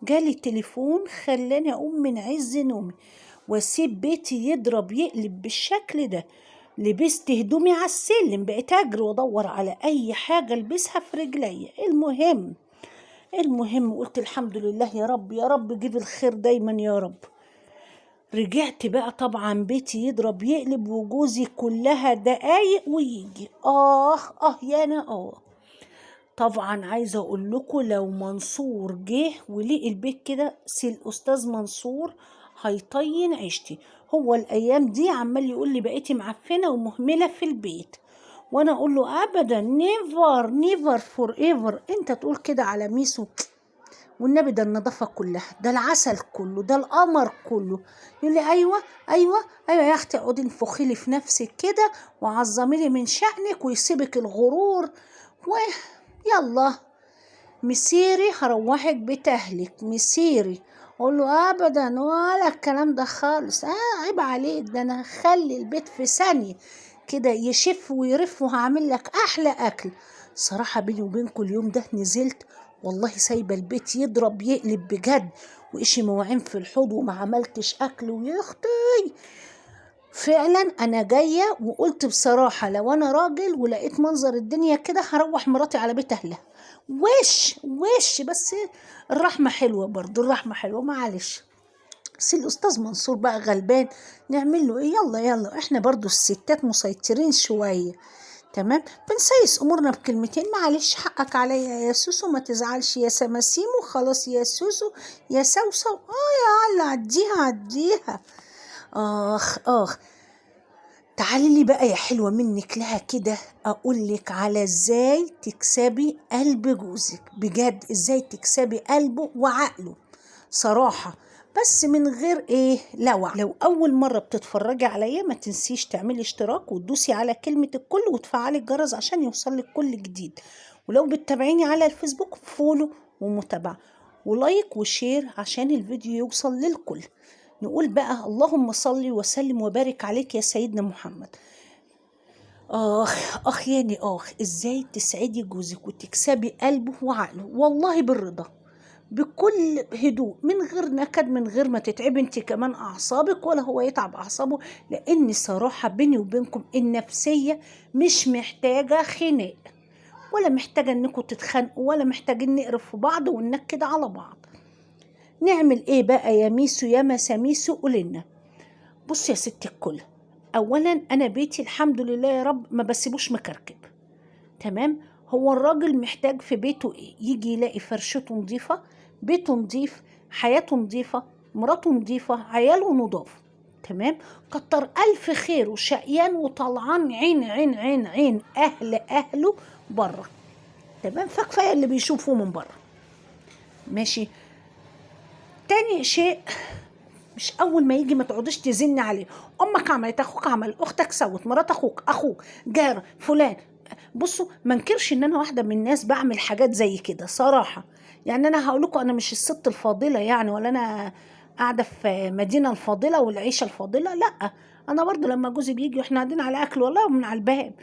جالي تليفون خلاني اقوم من عز نومي واسيب بيتي يضرب يقلب بالشكل ده. لبست هدومي على السلم، بقيت اجري وادور على اي حاجه البسها في رجليا. المهم قلت الحمد لله، يا رب يا رب جيب الخير دايما يا رب. رجعت بقى طبعا بيتي يضرب يقلب، وجوزي كلها دقايق ويجي. يانا طبعا عايزه اقول لكم، لو منصور جه ولقي البيت كده، الاستاذ منصور هيطين عيشتي. هو الايام دي عمال يقول لي بقيتي معفنه ومهمله في البيت، وانا اقول له ابدا، نيفر نيفر فور ايفر. انت تقول كده على ميسو؟ والنبي ده النظافه كلها، ده العسل كله، ده القمر كله. يقول لي ايوه ايوه ايوه يا اختي، اقعدي انفخي لي في نفسك كده وعظمي لي من شأنك ويسيبك الغرور يلا مسيري هروحك بتهلك مسيري. اقول له ابدا ولا الكلام ده خالص، عيب عليك، ده انا هخلي البيت في ثانيه كده يشف ويرف وهعمل لك احلى اكل. صراحه بيني وبينكم اليوم ده نزلت والله سايبه البيت يضرب يقلب بجد، وإشي مواعين في الحوض وما عملتش اكل. ويا اختي فعلا انا جايه وقلت بصراحه، لو انا راجل ولقيت منظر الدنيا كده هروح مراتي على بيت اهلها. وش بس الرحمه حلوه، برضو الرحمه حلوه، معلش. بس الاستاذ منصور بقى غلبان، نعمل له ايه؟ يلا يلا، احنا برضو الستات مسيطرين شويه، تمام، بنسيس امورنا بكلمتين. معلش حقك عليا يا سوسو، ما تزعلش يا سماسيمو، خلاص يا سوسو يا سوسو، يا الله عديها. اخ تعالي لي بقى يا حلوة منك لها كده، اقولك على ازاي تكسبي قلب جوزك بجد، ازاي تكسبي قلبه وعقله صراحة، بس من غير لوع. لو اول مرة بتتفرجي عليا ما تنسيش تعملي اشتراك وتدوسي على كلمة الكل وتفعلي الجرس عشان يوصلك كل جديد. ولو بتتابعيني على الفيسبوك فولو ومتابعة ولايك وشير عشان الفيديو يوصل للكل. نقول بقى اللهم صل وسلم وبارك عليك يا سيدنا محمد. ياني ازاي تسعدي جوزك وتكسبي قلبه وعقله؟ والله بالرضا، بكل هدوء، من غير نكد، من غير ما تتعب انت كمان اعصابك ولا هو يتعب اعصابه. لان صراحة بيني وبينكم النفسية مش محتاجة خناق، ولا محتاجة انكم تتخانقوا، ولا محتاجين نقرف في بعض وننكد على بعض. نعمل ايه بقى يا ميسو يا مساميسو؟ قولنا. بص يا ست الكل، اولا انا بيتي الحمد لله يا رب ما بسيبوش مكركب، تمام. هو الراجل محتاج في بيته ايه؟ يجي يلاقي فرشته نظيفة، بيته نظيف، حياته نظيفة، مراته نظيفة، عياله نضاف، تمام. كتر الف خير، وشقيان وطلعان عين عين عين عين اهله بره، تمام. فكفايه اللي بيشوفوه من بره، ماشي. تاني شيء، مش اول ما يجي ما تقعدش تزن عليه، امك عملت، اخوك عمل، اختك سوت، مرات اخوك جار فلان. بصوا ما انكرش ان انا واحده من الناس بعمل حاجات زي كده صراحه. يعني انا هقول لكم انا مش الست الفاضله يعني، ولا انا قاعده في مدينه الفاضله والعيشه الفاضله، لا. انا برضو لما جوزي بيجي واحنا قاعدين على اكل والله من على الباب،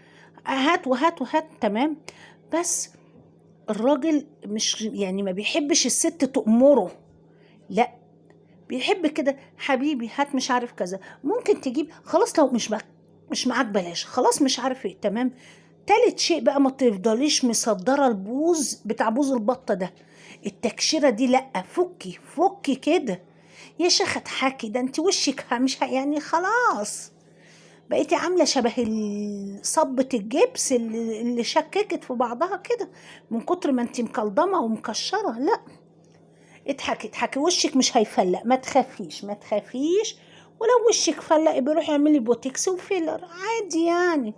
هات وهات وهات، تمام. بس الراجل مش يعني ما بيحبش الست تأمره، لا، بيحب كده، حبيبي هات مش عارف كذا، ممكن تجيب، خلاص لو مش معاك بلاش، خلاص مش عارف ايه، تمام. تالت شيء بقى، ما تفضليش مصدره البوز بتاع بوز البطه ده، التكشيره دي لا، فكي كده يا شيخه، اضحكي، ده انت وشك مش يعني خلاص بقيتي عامله شبه صبة الجبس اللي شككت في بعضها كده من كتر ما انت مكلضمه ومكشره. لا، اضحكي وشك مش هيفلق، ما تخافيش. ولو وشك فلق بروح اعملي بوتكس وفيلر عادي يعني،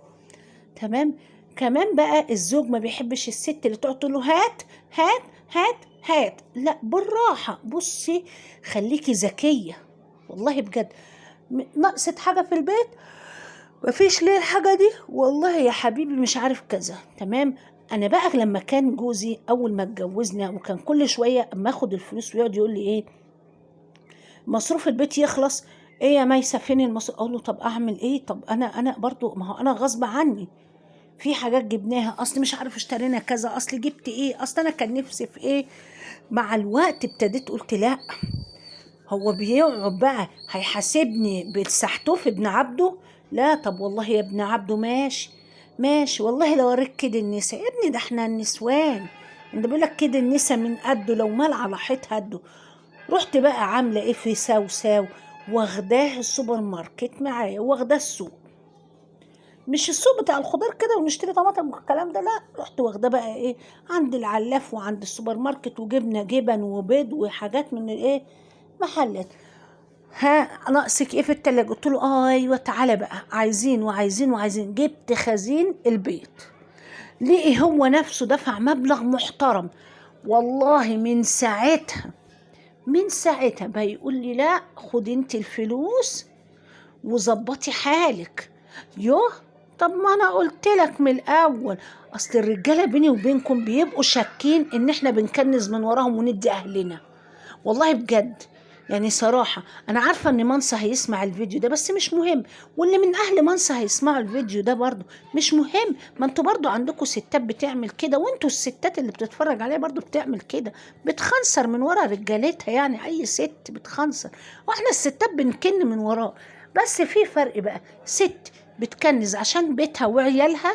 تمام. كمان بقى الزوج ما بيحبش الست اللي تقعد تقول له هات هات هات هات، لا، بالراحه. بصي خليكي ذكيه، والله بجد. نقصت حاجه في البيت؟ مفيش ليه الحاجه دي؟ والله يا حبيبي مش عارف كذا، تمام. انا بقى لما كان جوزي اول ما اتجوزنا وكان كل شويه اما اخد الفلوس ويقعد يقول لي مصروف البيت يخلص، ايه يا ميسه فين المصروف؟ اقول له طب اعمل ايه؟ طب انا برضو، ما هو انا غصب عني، في حاجات جبناها، اصل مش عارف اشترينا كذا، اصل جبت ايه، اصل انا كان نفسي في ايه. مع الوقت ابتديت قلت لا، هو بيقعد بقى هيحاسبني بالسحتوف ابن عبده؟ لا، طب والله يا ابن عبده ماشي، ماشي والله لو اوريك كده النسا يا ابني، ده احنا النسوان، انت بيقول لك كده النسا من قده لو مال على حيط هده. رحت بقى عامله ايه في ساو، واخداه السوبر ماركت معايا، واخداه السوق، مش السوق بتاع الخضار كده ونشتري طماطم والكلام ده، لا، رحت واخده بقى ايه عند العلاف وعند السوبر ماركت، وجبنا جبن وبيض وحاجات من الايه محلات. ها ناقصك ايه في التلاجة؟ قلت له ايوه تعالى بقى، عايزين. جبت خزين البيض، لقي هو نفسه دفع مبلغ محترم. والله من ساعتها بقى يقول لي لا خدي انت الفلوس وظبطي حالك. يوه، طب ما انا قلت لك من الاول، اصل الرجاله بيني وبينكم بيبقوا شاكين ان احنا بنكنز من وراهم وندي اهلنا. والله بجد، يعني صراحة أنا عارفة إن منصة هيسمع الفيديو ده، بس مش مهم، واللي من أهل منصة هيسمعوا الفيديو ده برضو مش مهم. ما انتوا برضو عندكم ستات بتعمل كده، وانتوا الستات اللي بتتفرج عليها برضو بتعمل كده، بتخنصر من ورا رجالتها، يعني أي ست بتخنصر، واحنا الستات بنكن من وراه. بس في فرق بقى، ست بتكنز عشان بيتها وعيالها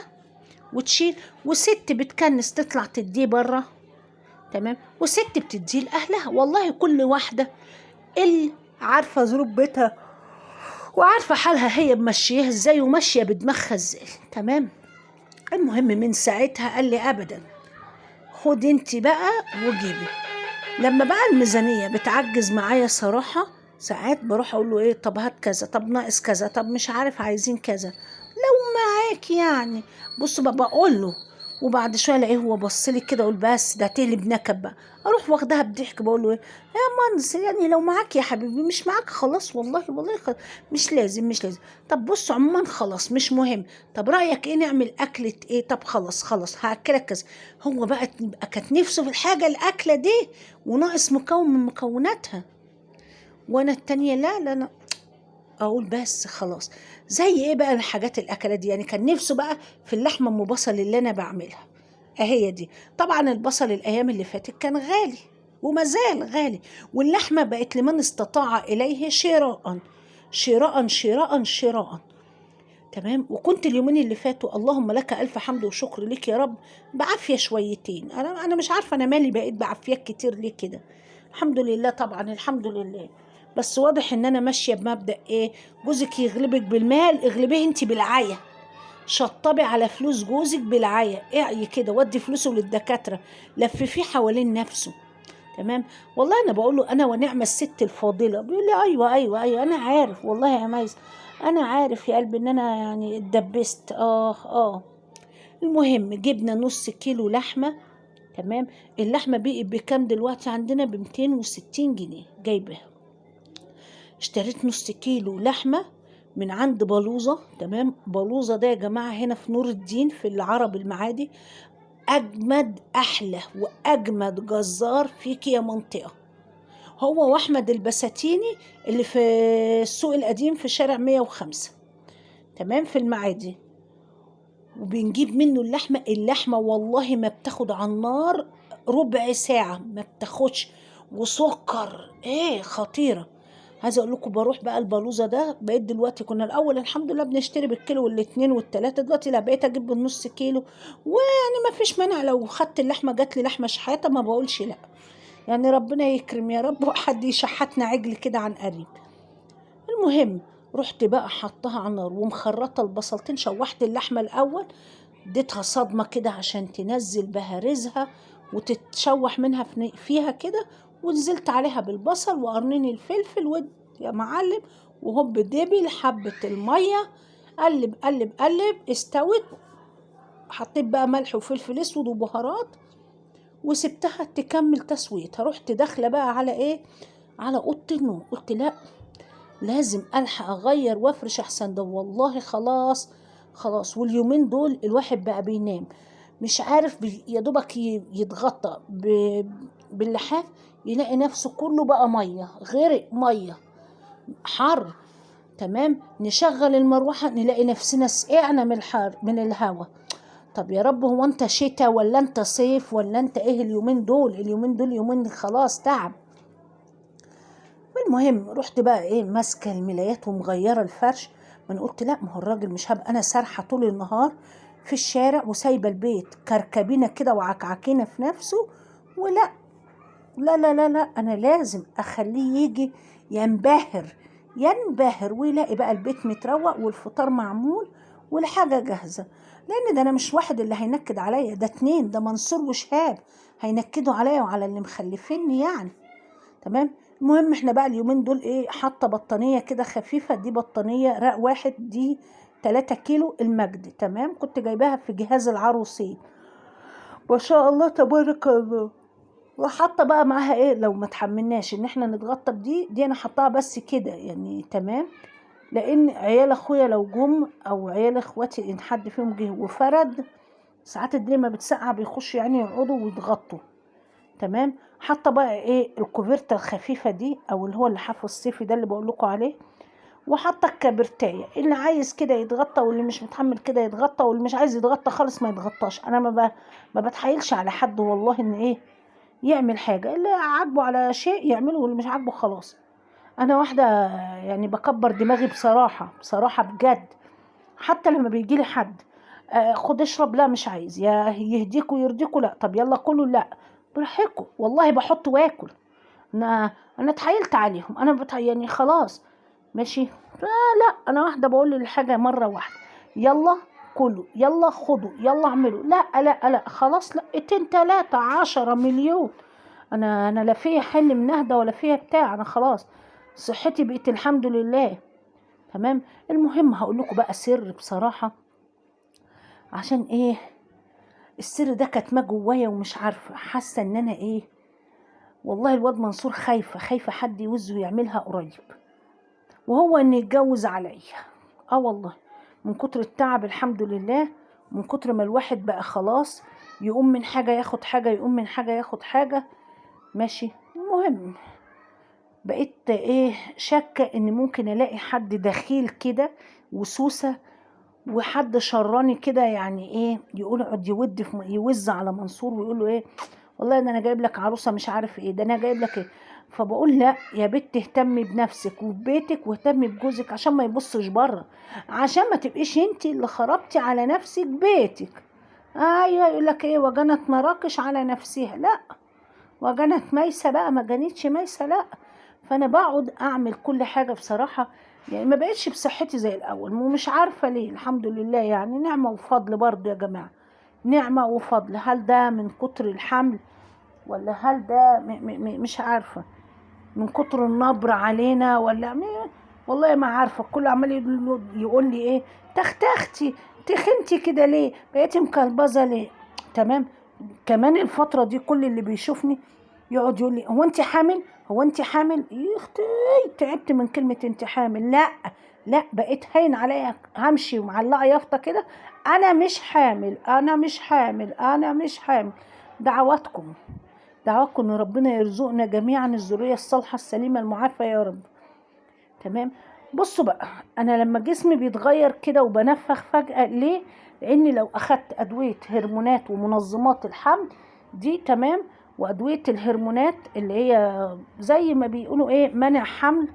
وتشيل، وست بتكنس تطلع تديه بره، تمام، وست بتديه لأهلها. والله كل واحدة اللي عارفة ظروف بيتها وعارفة حالها هي ماشية ازاي وماشية بدماغها ازاي، تمام. المهم من ساعتها قال لي أبدا، خد انت بقى وجيبي. لما بقى الميزانية بتعجز معايا صراحة، ساعات بروح اقول له ايه، طب هات كذا، طب ناقص كذا، طب مش عارف عايزين كذا، لو معاك يعني. بص بقى بقول له، وبعد شويه الاقيه هو بص لي كده، اقول بس ده هتقلب نكد بقى، اروح واخدها بضحك بقول له ايه يا منس، يعني لو معاك يا حبيبي، مش معاك خلاص، والله مش لازم. طب بص عموما خلاص مش مهم، طب رايك ايه نعمل اكله ايه، طب خلاص هاكلك كذا. هو بقى كانت نفسه في الحاجه الاكله دي وناقص مكون من مكوناتها، وانا التانية لا اقول بس خلاص. زي ايه بقى الحاجات الاكلات دي؟ يعني كان نفسه بقى في اللحمه ام بصل اللي انا بعملها، اهي دي. طبعا البصل الايام اللي فاتت كان غالي وما زال غالي، واللحمه بقت لمن استطاع اليه شراء. تمام. وكنت اليومين اللي فاتوا اللهم لك الف حمد وشكر لك يا رب بعافيه شويتين، انا مش عارفه انا مالي بقيت بعافيك كتير ليه كده. الحمد لله طبعا، الحمد لله. بس واضح ان انا ماشيه بمبدأ ايه، جوزك يغلبك بالمال اغلبيه انت بالعيا، شطبي على فلوس جوزك بالعيا، اعي كده ودي فلوسه للدكاتره، لففيه حوالين نفسه، تمام. والله انا بقول له انا ونعم الست الفاضله، بيقول لي ايوه انا عارف والله يا ميس، انا عارف يا قلبي ان انا يعني اتدبست. المهم جبنا نص كيلو لحمه، تمام. اللحمه بقت بكام دلوقتي عندنا؟ ب260 جنيه جايبها. اشتريت نص كيلو لحمه من عند بلوزه، تمام. بلوزه ده يا جماعه هنا في نور الدين في العرب المعادي، اجمد احلى واجمد جزار فيك يا منطقه، هو واحمد البساتيني اللي في السوق القديم في شارع 105، تمام، في المعادي. وبنجيب منه اللحمة والله ما بتاخد على النار ربع ساعة، ما بتاخدش، وسكر ايه خطيرة. عايزه اقول لكم بروح بقى البلوزه ده، بقيت دلوقتي، كنا الاول الحمد لله بنشتري بالكيلو والاتنين والتلاته، دلوقتي لا بقيت اجيب بالنص كيلو. ويعني ما فيش مانع لو خدت اللحمه جات لي لحمه شحاته ما بقولش لا، يعني ربنا يكرم يا رب وحد يشحتنا عجل كده عن قريب. المهم رحت بقى حطها على النار ومخرطه البصلتين، شوحت اللحمه الاول، اديتها صدمه كده عشان تنزل بهارزها وتتشوح منها فيها كده، ونزلت عليها بالبصل وقرنين الفلفل يا معلم، وهوب دبل حبه الميه، قلب قلب قلب استوت. حطيت بقى ملح وفلفل اسود وبهارات وسبتها تكمل تسويتها. رحت داخله بقى على ايه، على اوضه النوم. قلت لا، لازم الحق اغير وافرش احسن، ده والله خلاص. واليومين دول الواحد بقى بينام مش عارف يا دوبك يتغطى باللحاف، يلاقي نفسه كله بقى ميه، غرق ميه، حر، تمام. نشغل المروحه نلاقي نفسنا سقعنا من الحر من الهواء. طب يا رب، هو انت شتاء ولا انت صيف ولا انت ايه؟ اليومين دول يومين خلاص تعب. المهم رحت بقى ايه ماسكه الملايات ومغيره الفرش. ما انا قلت لا، ما هو الراجل مش هبقى انا سارحه طول النهار في الشارع وسايبه البيت كركبينه كده وعكعكينه في نفسه. ولا لا لا لا لا، انا لازم اخليه يجي ينبهر ويلاقي بقى البيت متروق والفطار معمول والحاجه جاهزه. لان ده انا مش واحد اللي هينكد عليا، ده اتنين، ده منصور وشهاب هينكدوا عليا وعلى اللي مخلفيني يعني. تمام. المهم احنا بقى اليومين دول ايه، حاطه بطانيه كده خفيفه، دي بطانيه رق واحد، دي 3 كيلو المجد. تمام. كنت جايباها في جهاز العروسين، ما شاء الله تبارك الله. وحاطه بقى معاها ايه، لو ما تحملناش ان احنا نتغطى بدي انا حطاها بس كده يعني. تمام. لان عيال اخويا لو جم او عيال اخواتي ان حد فيهم جه وفرد، ساعات الدنيا ما بتسقع بيخشوا يعني يقعدوا ويتغطوا. تمام. حاطه بقى ايه الكوفرته الخفيفه دي، او اللي هو اللحاف الصيفي ده اللي بقول لكم عليه. وحاطه الكبرتايه، اللي عايز كده يتغطى واللي مش متحمل كده يتغطى، واللي مش عايز يتغطى خالص ما يتغطاش. انا ما بتحايلش على حد والله ان ايه يعمل حاجه، اللي عاجبه على شيء يعمله واللي مش عاجبه خلاص. انا واحده يعني بكبر دماغي بصراحه بصراحه بجد. حتى لما بيجي لي حد خد اشرب، لا مش عايز، يا يهديكوا يرضيكوا، لا طب يلا كلوا، لا براحتكم والله بحط واكل. انا اتحايلت عليهم، انا يعني خلاص ماشي. فلا، انا واحده بقول للحاجه مره واحده يلا كلوا، يلا خدوا، يلا اعملوا، لا لا لا خلاص، لا 2 3 10 مليون. انا لا فيها حل من نهده ولا فيها بتاع، انا خلاص صحتي بقت الحمد لله. تمام. المهم هقول لكم بقى سر بصراحه، عشان ايه السر ده كاتماه جوايا ومش عارفه، حاسه ان انا ايه، والله الواد منصور خايفه حد يوزه يعملها قريب، وهو ان يتجوز عليا. اه والله، من كتر التعب الحمد لله، من كتر ما الواحد بقى خلاص يقوم من حاجه ياخد حاجه، يقوم من حاجه ياخد حاجه. ماشي. المهم بقيت ايه شاكه ان ممكن الاقي حد دخيل كده وسوسه، وحد شراني كده يعني ايه، يقول اقعد يوز على منصور ويقول له ايه، والله ده انا جايب لك عروسه مش عارف ايه، ده انا جايب لك ايه. فبقول لا يا بنت، اهتمي بنفسك وببيتك واهتمي بجوزك عشان ما يبصش بره، عشان ما تبقيش انت اللي خربتي على نفسك بيتك. ايوه يقول لك ايه، وجنت مراكش على نفسها، لا وجنت ميسه بقى، ما جنتش ميسه لا. فانا بقعد اعمل كل حاجه بصراحه، يعني ما بقتش بصحتي زي الاول ومش عارفه ليه. الحمد لله يعني، نعمه وفضل برضه يا جماعه، نعمه وفضل. هل ده من كتر الحمل، ولا هل ده مش عارفه من كتر النبر علينا، ولا والله ما عارفه. كل عمال يقول لي ايه، تختختي تخنتي كده ليه، بقيتي مكلبزه ليه. تمام. كمان الفتره دي كل اللي بيشوفني يقعد يقول لي هو انت حامل، هو انت حامل. يا اختي تعبت من كلمه انت حامل. لا لا، بقيت هين عليا همشي ومعلقه يافطه كده، انا مش حامل، انا مش حامل، انا مش حامل. دعواتكم ان ربنا يرزقنا جميعا الذريه الصالحه السليمه المعافى يا رب. تمام. بصوا بقى، انا لما جسمي بيتغير كده وبنفخ فجاه ليه، لاني لو اخدت ادويه هرمونات ومنظمات الحمل دي، تمام، وادويه الهرمونات اللي هي زي ما بيقولوا ايه منع حمل،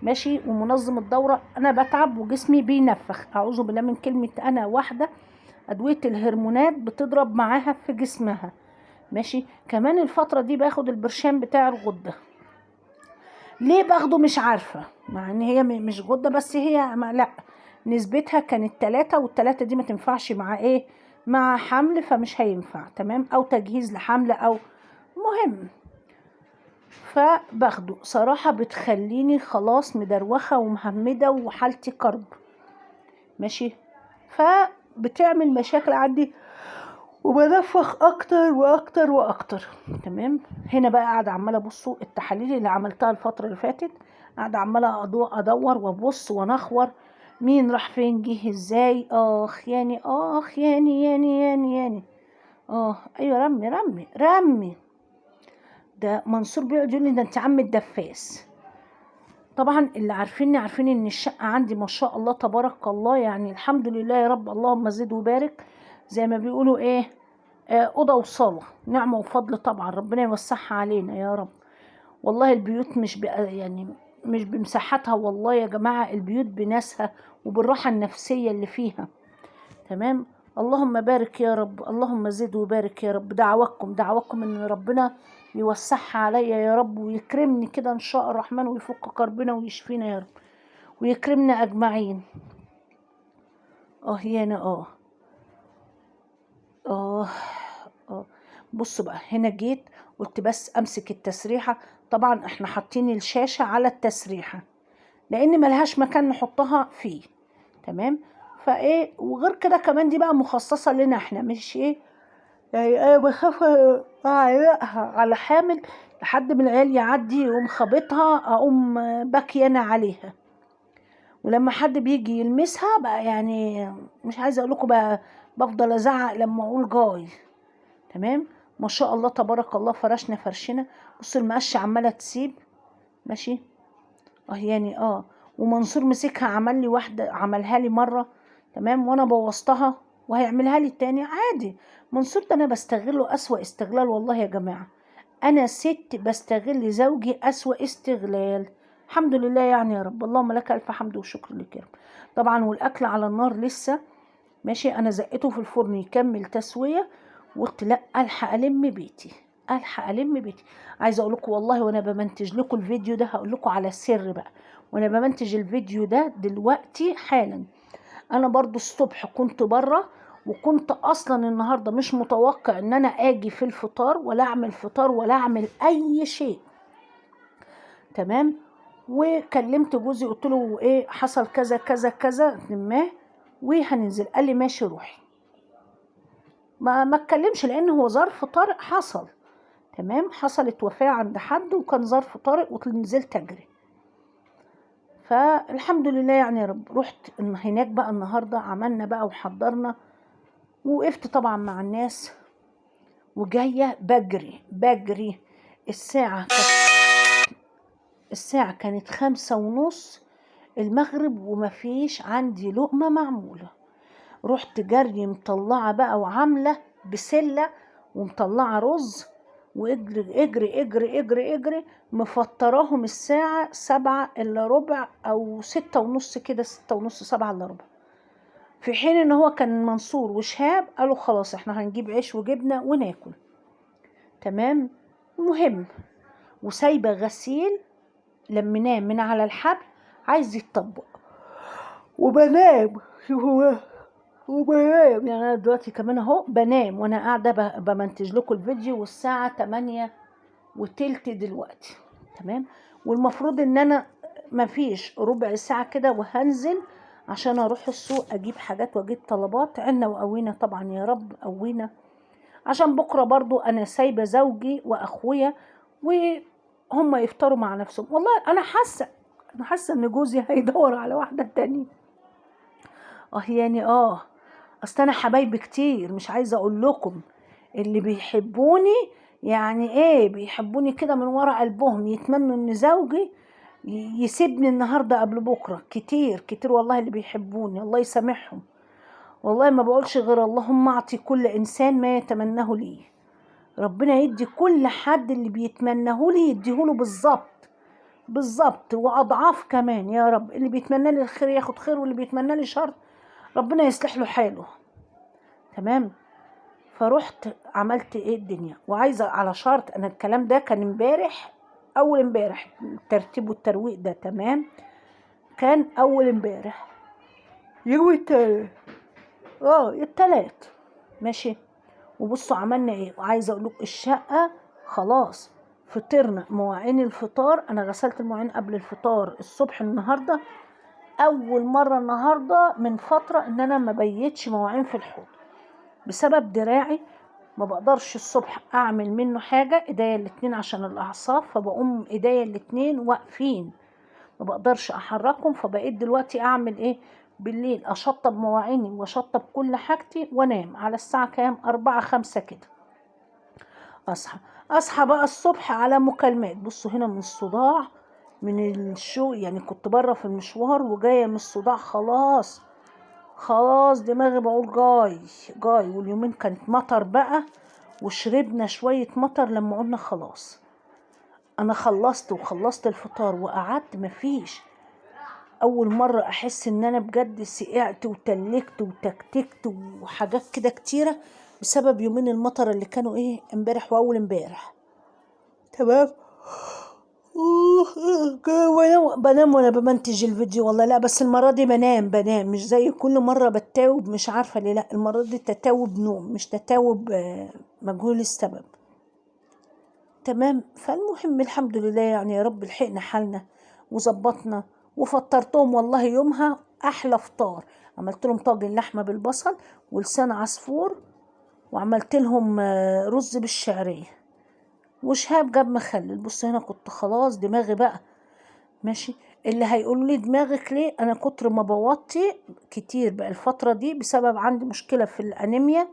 ماشي، ومنظم الدوره، انا بتعب وجسمي بينفخ. اعوذ بالله من كلمه انا واحده ادويه الهرمونات بتضرب معاها في جسمها. ماشي. كمان الفترة دي باخد البرشام بتاع الغدة. ليه باخده مش عارفة، مع ان هي مش غدة، بس هي لا نسبتها كانت 3، والتلاتة دي ما تنفعش مع ايه، مع حمل، فمش هينفع. تمام. او تجهيز لحمل او مهم. فباخده صراحة بتخليني خلاص مدروخة ومهمدة وحالتي كرب. ماشي. فبتعمل مشاكل عندي وبنفخ اكتر واكتر واكتر. تمام. هنا بقى قاعده عماله بصوا التحاليل اللي عملتها الفتره اللي فاتت، قاعده عماله ادور وابص ونخور مين راح فين جه ازاي. اخ يعني، اخ يعني. ايوه، رمي. ده منصور بيقعد يقول لي ده انت عم الدفاس. طبعا اللي عارفين ان الشقه عندي ما شاء الله تبارك الله، يعني الحمد لله يا رب، اللهم زد وبارك. زي ما بيقولوا ايه، اوضه وصاله، نعمه وفضل طبعا، ربنا يوسعها علينا يا رب. والله البيوت مش يعني مش بمساحتها والله يا جماعه، البيوت بناسها وبالراحه النفسيه اللي فيها. تمام. اللهم بارك يا رب، اللهم زد وبارك يا رب. دعواتكم ان ربنا يوسعها عليا يا رب، ويكرمني كده ان شاء الرحمن، ويفك كربنا ويشفينا يا رب، ويكرمنا اجمعين. هنا اه اه بصوا بقى، هنا جيت قلت بس امسك التسريحه. طبعا احنا حاطين الشاشه على التسريحه لان ملهاش مكان نحطها فيه. تمام. فايه، وغير كده كمان دي بقى مخصصه لنا احنا، مش ايه يعني، انا بخاف اعلقها على حامل لحد من العيال يعدي يقوم خابطها، اقوم باكي انا عليها. ولما حد بيجي يلمسها بقى يعني مش عايزه اقول لكم بقى، بفضل ازعق لما اقول جاي. تمام. ما شاء الله تبارك الله، فرشنا فرشنا. بصوا المقشه عماله تسيب. ماشي. يعني ومنصور مسكها، عمل لي واحده، عملها لي مره. تمام. وانا بوظتها وهيعملها لي تاني عادي. منصور ده انا بستغله اسوأ استغلال والله يا جماعه. انا ست بستغل زوجي اسوأ استغلال. الحمد لله يعني يا رب، اللهم لك الف حمد وشكر لك يا رب. طبعا والاكل على النار لسه. ماشي. انا زقته في الفرن يكمل تسويه، وقلت لا، الحق الم بيتي، الحق الم بيتي. عايزه اقول لكم والله، وانا بمنتج لكم الفيديو ده هقول لكم على سر بقى. وانا بمنتج الفيديو ده دلوقتي حالا، انا برضو الصبح كنت بره، وكنت اصلا النهارده مش متوقع ان انا اجي في الفطار ولا اعمل فطار ولا اعمل اي شيء. تمام. وكلمت جوزي قلت له ايه حصل، كذا كذا كذا ما، وهننزل. قال لي ماشي روحي. ما اتكلمش لان هو ظرف طارئ حصل. تمام. حصلت وفاة عند حد وكان ظرف طارئ ونزلت اجري. فالحمد لله يعني يا رب. رحت هناك بقى النهارده، عملنا بقى وحضرنا، ووقفت طبعا مع الناس، وجايه بجري. الساعه كانت 5:30 المغرب، ومفيش عندي لقمه معموله. رحت جري مطلعه بقى وعامله بسله، ومطلعه رز، واجري اجري اجري اجري اجري، مفطراهم الساعه 7:15 او 6:30 كده، 6:30 7:15. في حين ان هو كان منصور وشهاب قالوا خلاص احنا هنجيب عيش وجبنه وناكل. تمام. المهم، وسايبه غسيل لمناه من على الحبل عايز يتطبق، وبنام. وبنام يعني، انا دلوقتي كمان اهو بنام وانا قاعده بمنتج لكم الفيديو، والساعه 8:15 دلوقتي. تمام. والمفروض ان انا مفيش ربع ساعه كده وهنزل عشان اروح السوق اجيب حاجات واجيب طلبات. عنا وقوينا طبعا يا رب، قوينا عشان بكره برضو انا سايبه زوجي واخويا وهم يفطروا مع نفسهم. والله انا حاسه ان جوزي هيدور على واحده تانية. يعني اصل انا حبايبي كتير، مش عايزه اقول لكم اللي بيحبوني، يعني ايه بيحبوني كده من ورا قلبهم، يتمنوا ان زوجي يسيبني النهارده قبل بكره. كتير كتير والله اللي بيحبوني، الله يسامحهم. والله ما بقولش غير اللهم اعطي كل انسان ما يتمناه لي. ربنا يدي كل حد اللي بيتمناه لي يديهوله بالظبط واضعاف كمان يا رب. اللي بيتمنى لي الخير ياخد خير، واللي بيتمنى لي شر ربنا يصلح له حاله. تمام. فرحت عملت ايه الدنيا، وعايزه على شرط، انا الكلام ده كان امبارح، اول امبارح الترتيب والترويق ده. تمام. كان اول امبارح يوم التلات. ماشي. وبصوا عملنا ايه، وعايزه اقول لكم الشقه خلاص فطرنا. مواعين الفطار انا غسلت المواعين قبل الفطار الصبح النهارده. اول مره النهارده من فتره ان انا ما بيتش مواعين في الحوض بسبب دراعي. ما بقدرش الصبح اعمل منه حاجه، ايديا الاتنين عشان الاعصاب، فبقوم ايديا الاتنين واقفين، ما بقدرش احركهم. فبقيت دلوقتي اعمل ايه، بالليل اشطب مواعيني واشطب كل حاجتي وانام على الساعه كام، 4 5 كده اصحى بقى الصبح على مكالمات. بصوا هنا من الصداع، من الشو يعني، كنت بره في المشوار وجايه من الصداع، خلاص دماغي بقول جاي جاي. واليومين كانت مطر بقى، وشربنا شوية مطر. لما قلنا خلاص انا خلصت وخلصت الفطار وقعدت، مفيش. اول مرة احس ان انا بجد سقعت وتلكت وتكتكت وحاجات كده كتيرة بسبب يومين المطر اللي كانوا امبارح واول امبارح. تمام. بنام وانا بمنتج الفيديو والله. لا بس المرة دي بنام مش زي كل مرة بتاوب، مش عارفة ليه. لا المرة دي تتاوب نوم، مش تتاوب مجهول السبب. تمام. فالمهم الحمد لله يعني يا رب لحقنا حالنا وظبطنا. وفطرتهم والله يومها احلى فطار. عملت لهم طاجن لحمة بالبصل ولسان عصفور، وعملت لهم رز بالشعرية، وشهاب جاب مخلل. بص هنا كنت خلاص دماغي بقى ماشي. اللي هيقول لي دماغك ليه، انا كتر ما بوطي كتير بقى الفترة دي بسبب عندي مشكلة في الانيميا.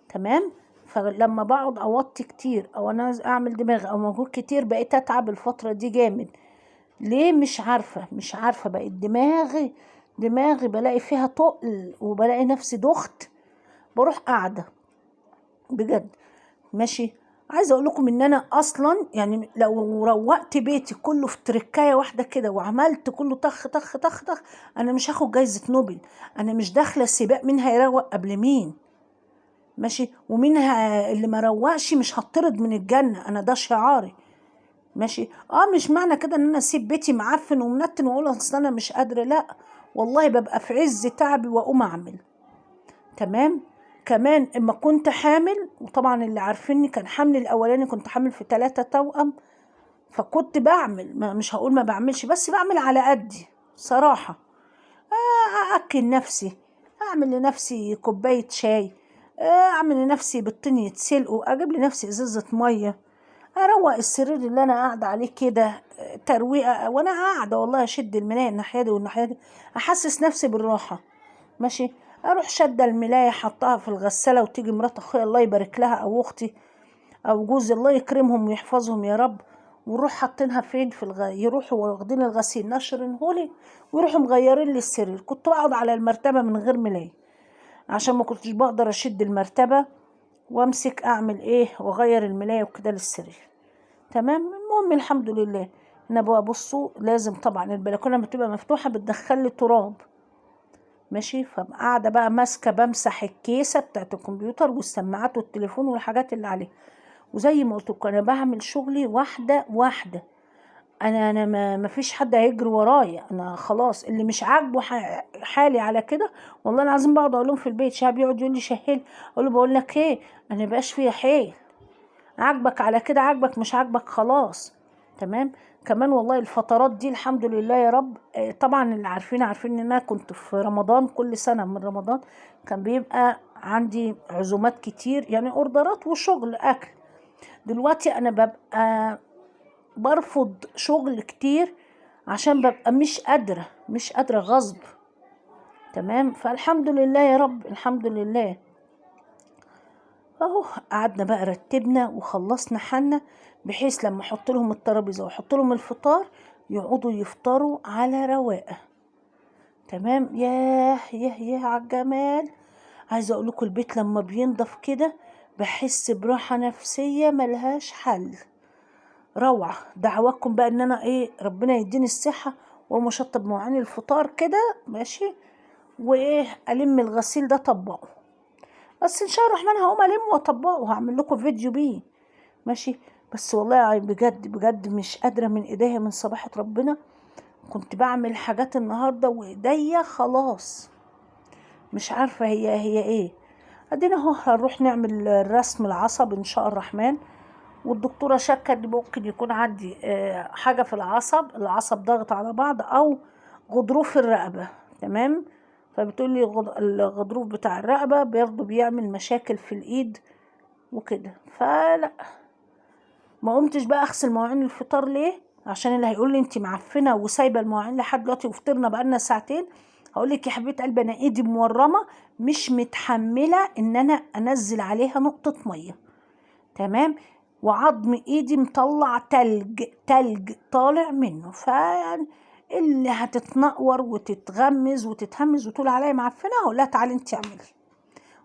تمام. فلما بقعد اوطي كتير او انا اعمل دماغ او مجهود كتير بقيت اتعب الفترة دي جامد. ليه مش عارفة بقيت دماغي بلاقي فيها تقل وبلاقي نفسي دخت، بروح قاعدة بجد ماشي. عايزه اقول لكم ان انا اصلا يعني لو روقت بيتي كله في تركايه واحده كده وعملت كله طخ طخ طخ طخ، انا مش هاخد جايزه نوبل. انا مش داخله سباق مين هيروق قبل مين ماشي. ومين اللي ما روقش مش هطرد من الجنه. انا ده شعاري ماشي. مش معنى كده ان انا اسيب بيتي معفن ومنتن واقول اصل انا مش قادره، لا والله ببقى في عز تعبي واقوم اعمل. تمام. كمان اما كنت حامل، وطبعا اللي عارفيني كان حمل الاولاني كنت حامل في 3 توأم، فكنت بعمل مش هقول ما بعملش، بس بعمل على قدي صراحة. أأكل نفسي، أعمل لنفسي كوباية شاي، أعمل لنفسي بيضتين يتسلقوا، أجيب لنفسي إزازة مية، أروق السرير اللي أنا قاعدة عليه كده ترويقة، وأنا قاعدة والله أشد الملاية الناحية دي والناحية دي، أحسس نفسي بالراحة ماشي. أروح شادة الملاية حطها في الغسالة، وتيجي مرات أخويا الله يبارك لها أو أختي او جوزي الله يكرمهم ويحفظهم يا رب، ونروح حاطينها فين يروحوا واخدين الغسيل نشرنهولي ويروحوا مغيرين لي السرير. كنت بقعد على المرتبه من غير ملاية عشان ما كنتش بقدر اشد المرتبه وامسك اعمل واغير الملاية وكده للسرير. تمام. المهم الحمد لله. انا بقى بصوا لازم طبعا البلكونه لما تبقى مفتوحه بتدخل لي تراب ماشي. فقاعده بقى ماسكه بمسح الكيسه بتاعت الكمبيوتر والسماعات والتليفون والحاجات اللي عليه. وزي ما قلت لكم انا بعمل شغلي واحده واحده. انا ما فيش حد هيجري ورايا. انا خلاص اللي مش عاجبه حالي على كده والله العظيم بقعد اقول لهم في البيت. شاب يقعد يقول لي شهيل، اقول له بقول لك ايه، انا مبقاش فيها حيل. عاجبك على كده عاجبك، مش عاجبك خلاص. تمام. كمان والله الفترات دي الحمد لله يا رب. طبعا اللي عارفين ان انا كنت في رمضان كل سنه من رمضان كان بيبقى عندي عزومات كتير يعني اوردرات وشغل اكل. دلوقتي انا ببقى برفض شغل كتير عشان ببقى مش قادرة غصب. تمام. فالحمد لله يا رب الحمد لله. اهو قعدنا بقى رتبنا وخلصنا حالنا بحيث لما احط لهم الترابيزه واحط لهم الفطار يقعدوا يفطروا على رواقه. تمام. ياه ياه ياه على الجمال. عايزه اقول لكم البيت لما بينضف كده بحس براحه نفسيه ملهاش حل. روعة. دعواكم بقى ان انا ربنا يديني الصحة واقوم اشطب مواعين الفطار كده ماشي، الم الغسيل ده اطبقه. بس ان شاء الله الرحمن هقوم الم واطبقه وهعمل لكم فيديو بيه ماشي. بس والله بجد بجد مش قادرة من ايديا من صباحة ربنا. كنت بعمل حاجات النهاردة وايديا خلاص مش عارفة هي ايه. ادينا اهو هنروح نعمل الرسم العصب ان شاء الرحمن. والدكتورة شاكة ان ممكن يكون عندي حاجة في العصب ضغط على بعض او غضروف الرقبة. تمام. فبتقول لي الغضروف بتاع الرقبة برضه بيعمل مشاكل في الايد وكده. فلا ما قمتش بقى اغسل مواعين الفطار ليه؟ عشان اللي هيقول لي انت معفنة وسايبة المواعين لحد دلوقتي وفطرنا بقالنا ساعتين، هقول لك يا حبيبة قلبي انا ايدي مورمة مش متحملة ان انا انزل عليها نقطة مية. تمام. وعظم ايدي مطلع تلج طالع منه. فيعني اللي هتتنقور وتتغمز وتتهمز وتقول عليا معفنة، هقول لها تعالي انت اعملي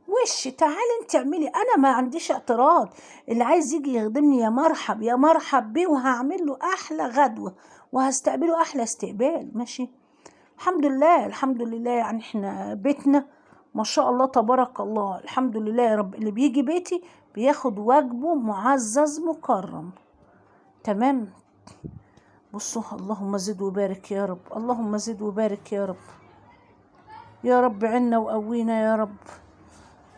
وش، تعالي انت اعملي، انا ما عنديش اعتراض. اللي عايز يجي يخدمني يا مرحب يا مرحب بيه، وهعمل له احلى غدوة وهستقبله احلى استقبال. ماشي، الحمد لله الحمد لله. يعني احنا بيتنا ما شاء الله تبارك الله، الحمد لله يا رب. اللي بيجي بيتي بياخد واجبه معزز مكرم. تمام. بصوا، اللهم زد وبارك يا رب، اللهم زد وبارك يا رب، يا رب عنا وقوينا يا رب.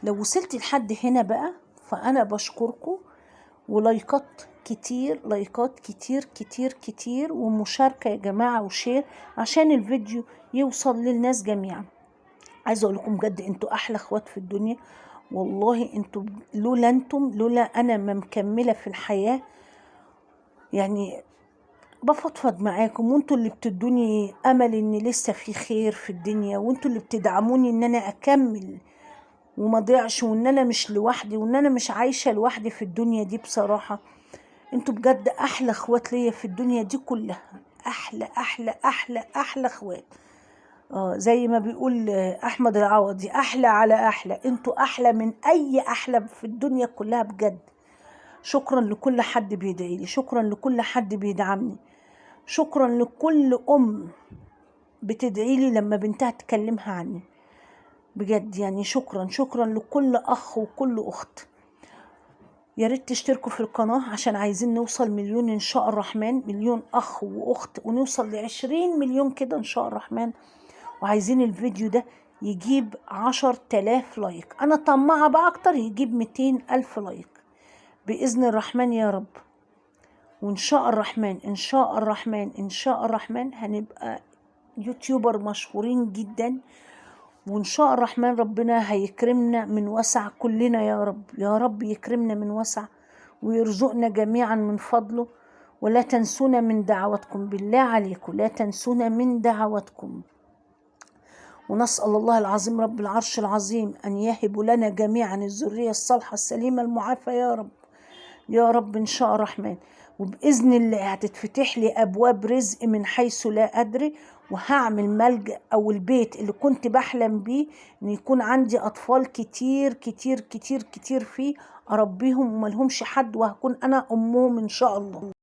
لو وصلت لحد هنا بقى فأنا بشكركم، ولايكات كتير، لايكات كتير كتير كتير، ومشاركة يا جماعة وشير عشان الفيديو يوصل للناس جميعا. عايزة اقول لكم بجد انتوا احلى اخوات في الدنيا والله. انتوا لولا انتم، لولا انا ما مكملة في الحياة. يعني بفضفض معاكم، وانتوا اللي بتدوني امل ان لسه في خير في الدنيا، وانتوا اللي بتدعموني ان انا اكمل وما ضيعش، وان انا مش لوحدي، وان انا مش عايشة لوحدي في الدنيا دي. بصراحة انتوا بجد احلى اخوات ليا في الدنيا دي كلها، احلى احلى احلى احلى اخوات. زي ما بيقول احمد العوضي، احلى على احلى. انتوا احلى من اي احلى في الدنيا كلها بجد. شكرا لكل حد بيدعي لي، شكرا لكل حد بيدعمني، شكرا لكل ام بتدعي لي لما بنتها تكلمها عني بجد. يعني شكرا شكرا لكل اخ وكل اخت. يا ريت تشتركوا في القناة عشان عايزين نوصل مليون ان شاء الرحمن، مليون اخ واخت، ونوصل ل20 مليون كده ان شاء الرحمن. وعايزين الفيديو ده يجيب 10,000 لايك، انا طمعة بقى اكتر يجيب 200,000 لايك بإذن الرحمن يا رب. وإن شاء الرحمن إن شاء الرحمن إن شاء الرحمن هنبقى يوتيوبر مشهورين جدا. وإن شاء الرحمن ربنا هيكرمنا من وسع كلنا يا رب، يا رب يكرمنا من وسع ويرزقنا جميعا من فضله. ولا تنسونا من دعواتكم، بالله عليكم لا تنسونا من دعواتكم. ونسأل الله العظيم رب العرش العظيم أن يهب لنا جميعا الذرية الصالحة السليمة المعافى يا رب، يا رب إن شاء الرحمن. وبإذن الله هتتفتح لي أبواب رزق من حيث لا أدري، وهعمل ملجأ أو البيت اللي كنت بحلم بيه إن يكون عندي أطفال كتير كتير كتير كتير فيه، أربيهم وملهمش حد، وهكون أنا أمهم إن شاء الله.